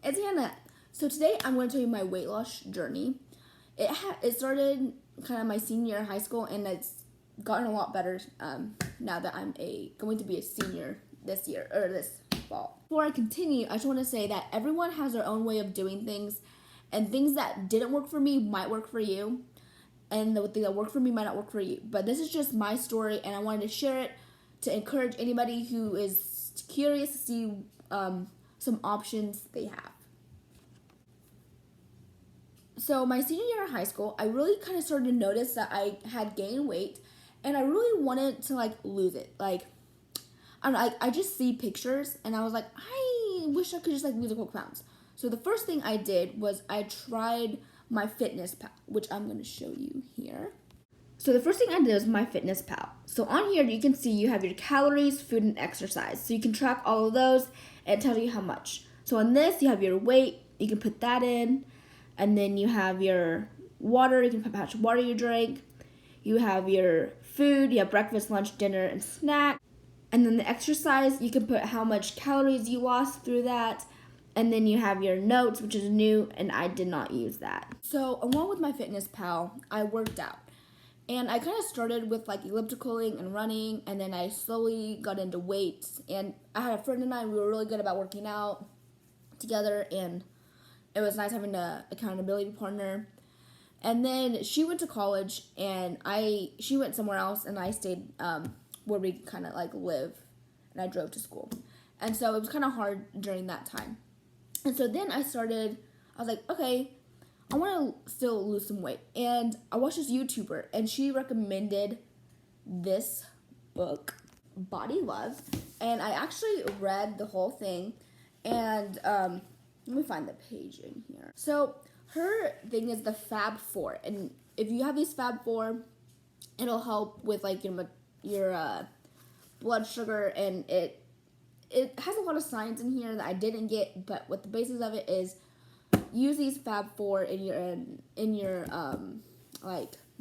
It's Hannah. So today I'm going to tell you my weight loss journey. It started kind of my senior year in high school, and it's gotten a lot better now that I'm going to be a senior this year or this fall. Before I continue, I just want to say that everyone has their own way of doing things, and things that didn't work for me might work for you, and the thing that worked for me might not work for you. But this is just my story, and I wanted to share it to encourage anybody who is curious to see some options they have. So my senior year in high school, I really kind of started to notice that I had gained weight, and I really wanted to lose it. I just see pictures, and I was like, I wish I could just lose a couple pounds. So the first thing I did was I tried my Fitness Pal, which I'm going to show you here. So the first thing I did was my Fitness Pal. So on here you can see you have your calories, food, and exercise. So you can track all of those, and it tells you how much. So on this you have your weight, you can put that in, and then you have your water, you can put how much water you drink. You have your food, you have breakfast, lunch, dinner, and snack. And then the exercise, you can put how much calories you lost through that. And then you have your notes, which is new, and I did not use that. So along with my Fitness Pal, I worked out. And I kind of started with ellipticaling and running, and then I slowly got into weights. And I had a friend and we were really good about working out together, and it was nice having an accountability partner. And then she went to college, and she went somewhere else, and I stayed where we kind of live, and I drove to school. And so it was kind of hard during that time. And so then I was like, okay, I want to still lose some weight. And I watched this YouTuber, and she recommended this book, Body Love. And I actually read the whole thing, and let me find the page in here. So her thing is the Fab Four, and if you have these Fab Four, it'll help with your blood sugar, and it has a lot of science in here that I didn't get, but what the basis of it is, use these Fab Four in your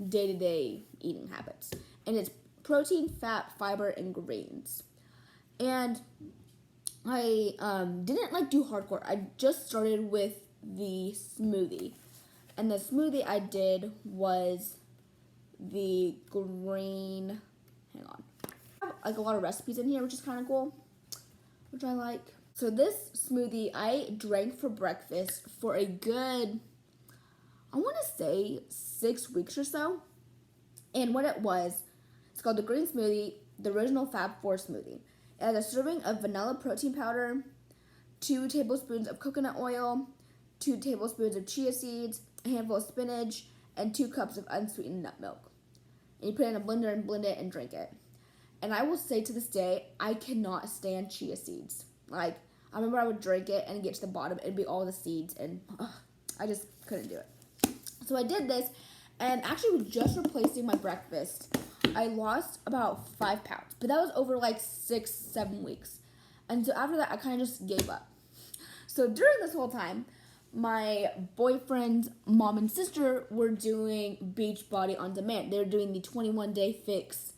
day-to-day eating habits, and it's protein, fat, fiber, and greens. And I didn't do hardcore. I just started with the smoothie, and the smoothie I did was the green. Hang on, I have a lot of recipes in here, which is kind of cool, which I like. So this smoothie I drank for breakfast for a good, I want to say 6 weeks or so. And what it was, it's called the green smoothie, the original Fab Four smoothie. It has a serving of vanilla protein powder, 2 tablespoons of coconut oil, 2 tablespoons of chia seeds, a handful of spinach, and 2 cups of unsweetened nut milk. And you put it in a blender and blend it and drink it. And I will say to this day, I cannot stand chia seeds. I remember I would drink it and get to the bottom, it'd be all the seeds, and I just couldn't do it. So I did this, and actually with just replacing my breakfast, I lost about 5 pounds. But that was over 6-7 weeks. And so after that, I kind of just gave up. So during this whole time, my boyfriend's mom and sister were doing Beachbody on demand. They were doing the 21-day fix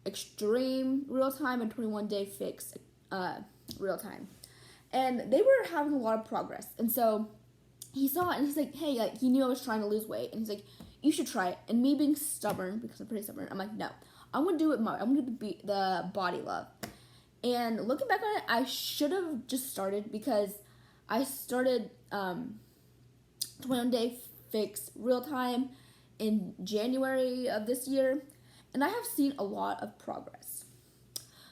extreme real time and 21-day fix real time. And they were having a lot of progress. And so he saw it, and he's like, hey, he knew I was trying to lose weight. And he's like, you should try it. And me being stubborn, because I'm pretty stubborn, I'm like, no. I'm going to do it I'm going to do the Body Love. And looking back on it, I should have just started, because I started 21-day fix real time in January of this year, and I have seen a lot of progress.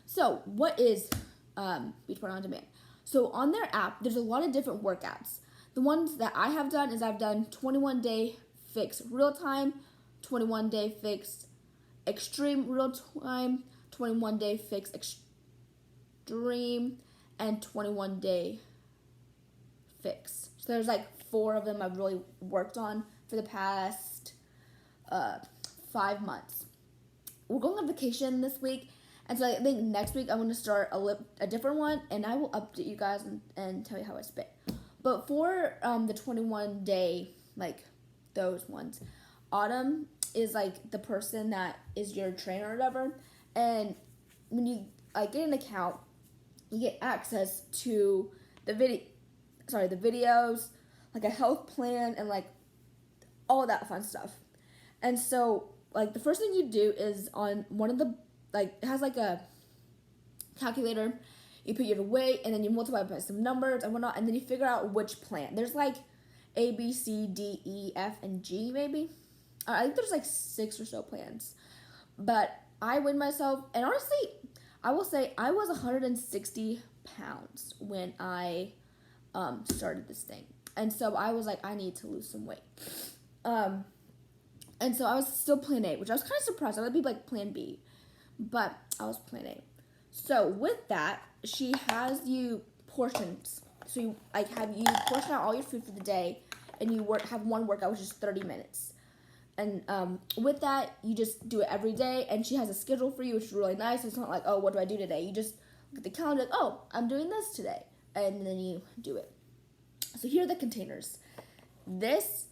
So what is Beachbody on Demand? So on their app, there's a lot of different workouts. The ones that I have done is I've done 21-day fix real time, 21-day fix extreme real time, 21-day fix extreme, and 21-day fix. So there's 4 of them I've really worked on for the past 5 months. We're going on vacation this week, and so I think next week I'm going to start a different one, and I will update you guys and tell you how I spit. But for the 21-day, those ones, Autumn is the person that is your trainer or whatever, and when you get an account, you get access to the the videos, like a health plan, and like all that fun stuff. And so like the first thing you do is on one of the, like, it has like a calculator. You put your weight and then you multiply by some numbers and whatnot, and then you figure out which plan. There's like A, B, C, D, E, F, and G maybe. I think there's like 6 or so plans. But I weighed myself, and honestly, I will say I was 160 pounds when I started this thing. And so I was like, I need to lose some weight. And so I was still plan A, which I was kind of surprised. I would be like plan B, but I was plan A. So with that, she has you portions. So you like have you portion out all your food for the day, and you have one workout, which is 30 minutes. And with that, you just do it every day, and she has a schedule for you, which is really nice. It's not like, oh, what do I do today? You just look at the calendar, like, oh, I'm doing this today, and then you do it. So here are the containers. This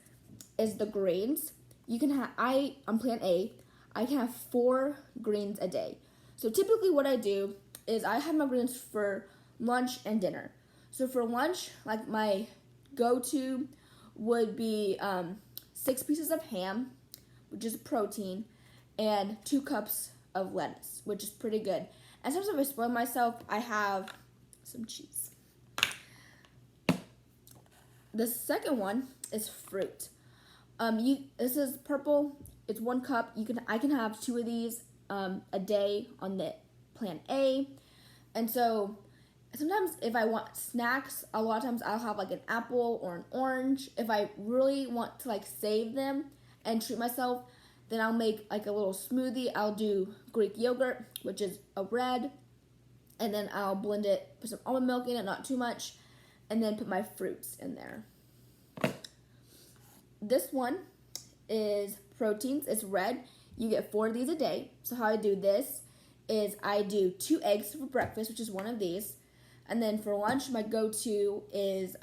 is the grains. You can have, I'm plan A, I can have 4 grains a day. So typically what I do is I have my greens for lunch and dinner. So for lunch, like my go-to would be 6 pieces of ham, which is protein, and 2 cups of lettuce, which is pretty good. And sometimes if I spoil myself, I have some cheese. The second one is fruit. This is purple. It's 1 cup. I can have 2 of these a day on the plan A. And so sometimes if I want snacks, a lot of times I'll have like an apple or an orange. If I really want to like save them and treat myself, then I'll make like a little smoothie. I'll do Greek yogurt, which is a red, and then I'll blend it, put some almond milk in it, not too much, and then put my fruits in there. This one is proteins. It's red. You get 4 of these a day. So how I do this is I do 2 eggs for breakfast, which is 1 of these. And then for lunch, my go-to is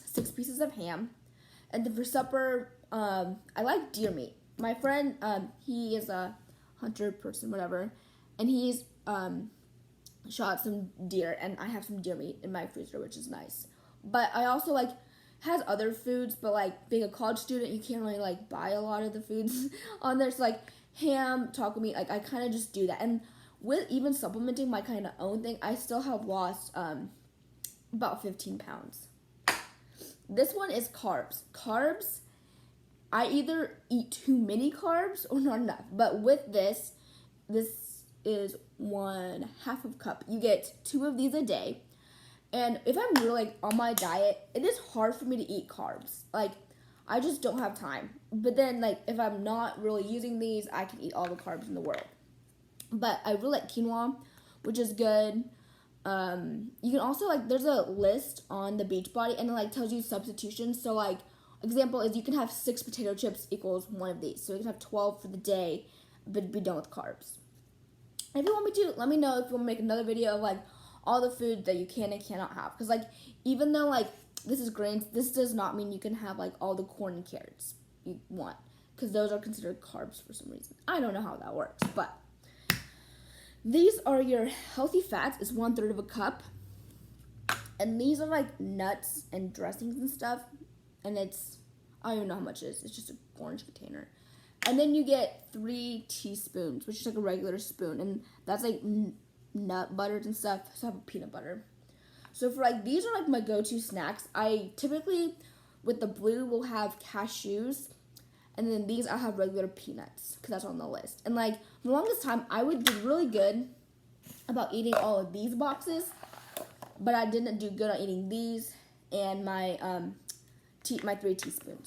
6 pieces of ham. And then for supper, I like deer meat. My friend, he is a hunter person, whatever, and he's shot some deer, and I have some deer meat in my freezer, which is nice. But I also like has other foods, but like being a college student, you can't really like buy a lot of the foods on there. So like ham, taco meat, like I kind of just do that. And with even supplementing my kind of own thing, I still have lost about 15 pounds. This one is carbs. Carbs, I either eat too many carbs or not enough. But with this is 1/2 of cup. You get 2 of these a day. And if I'm really like on my diet, it is hard for me to eat carbs. Like, I just don't have time. But then like if I'm not really using these, I can eat all the carbs in the world. But I really like quinoa, which is good. You can also like, there's a list on the Beachbody, and it like tells you substitutions. So like example is you can have 6 potato chips equals 1 of these. So you can have 12 for the day, but be done with carbs. And if you want me to, let me know if you want to make another video of like all the food that you can and cannot have. Because like even though like this is grains, this does not mean you can have like all the corn and carrots you want, because those are considered carbs for some reason. I don't know how that works, but these are your healthy fats. It's 1/3 of a cup. And these are like nuts and dressings and stuff. And it's, I don't even know how much it is. It's just an orange container. And then you get 3 teaspoons, which is like a regular spoon. And that's like nut butters and stuff. So I have a peanut butter. So for like, these are like my go-to snacks. I typically, with the blue, will have cashews. And then these, I have regular peanuts, because that's on the list. And like, for the longest time, I would do really good about eating all of these boxes. But I didn't do good on eating these and my 3 teaspoons.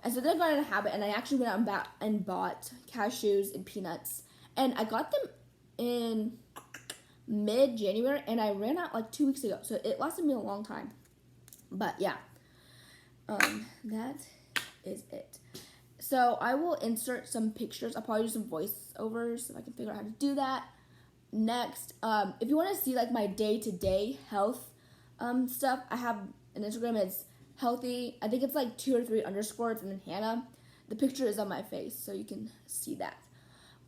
And so then I got in a habit, and I actually went out and bought cashews and peanuts. And I got them in mid-January, and I ran out like 2 weeks ago. So it lasted me a long time. But yeah, that is it. So I will insert some pictures. I'll probably do some voiceovers if I can figure out how to do that. Next, if you want to see like my day-to-day health stuff, I have an Instagram. It's healthy. I think it's like 2 or 3 underscores and then Hannah. The picture is on my face, so you can see that.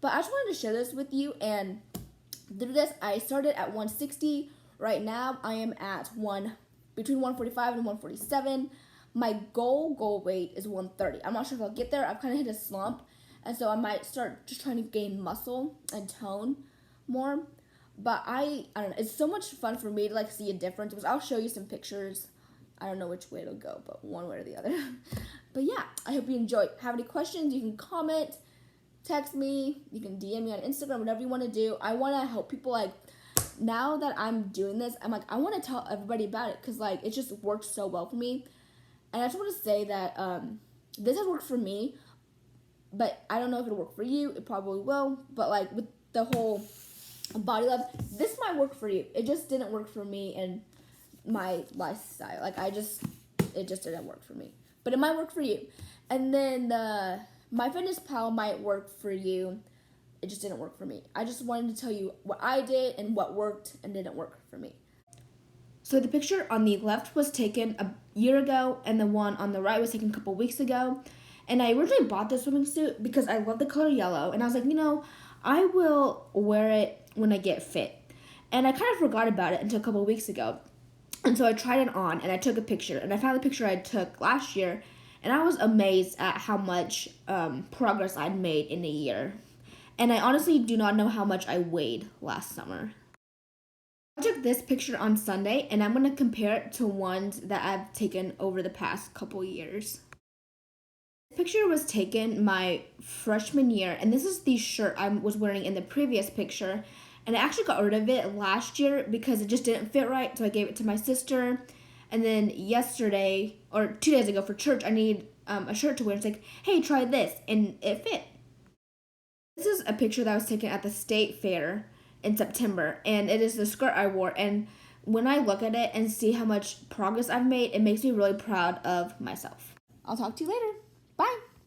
But I just wanted to share this with you, and through this, I started at 160. Right now, I am at 140. between 145 and 147. My goal weight is 130. I'm not sure if I'll get there. I've kind of hit a slump, and so I might start just trying to gain muscle and tone more. But I don't know. It's so much fun for me to like see a difference. Because I'll show you some pictures. I don't know which way it'll go, but one way or the other. But yeah, I hope you enjoyed. Have any questions? You can comment, text me. You can DM me on Instagram. Whatever you want to do. I want to help people. Like now that I'm doing this, I'm like I want to tell everybody about it because like it just works so well for me. And I just want to say that this has worked for me, but I don't know if it'll work for you. It probably will. But like with the whole body love, this might work for you. It just didn't work for me and my lifestyle. Like it just didn't work for me. But it might work for you. And then the MyFitnessPal might work for you. It just didn't work for me. I just wanted to tell you what I did and what worked and didn't work for me. So the picture on the left was taken a year ago, and the one on the right was taken a couple weeks ago. And I originally bought this swimming suit because I love the color yellow, and I was like, I will wear it when I get fit. And I kind of forgot about it until a couple weeks ago. And so I tried it on, and I took a picture, and I found the picture I took last year, and I was amazed at how much progress I'd made in a year. And I honestly do not know how much I weighed last summer. I took this picture on Sunday, and I'm going to compare it to ones that I've taken over the past couple years. This picture was taken my freshman year, and this is the shirt I was wearing in the previous picture. And I actually got rid of it last year because it just didn't fit right, so I gave it to my sister. And then yesterday, or 2 days ago for church, I needed a shirt to wear. It's like, hey, try this, and it fit. This is a picture that was taken at the state fair in September, and it is the skirt I wore. And when I look at it and see how much progress I've made, it makes me really proud of myself. I'll talk to you later. Bye.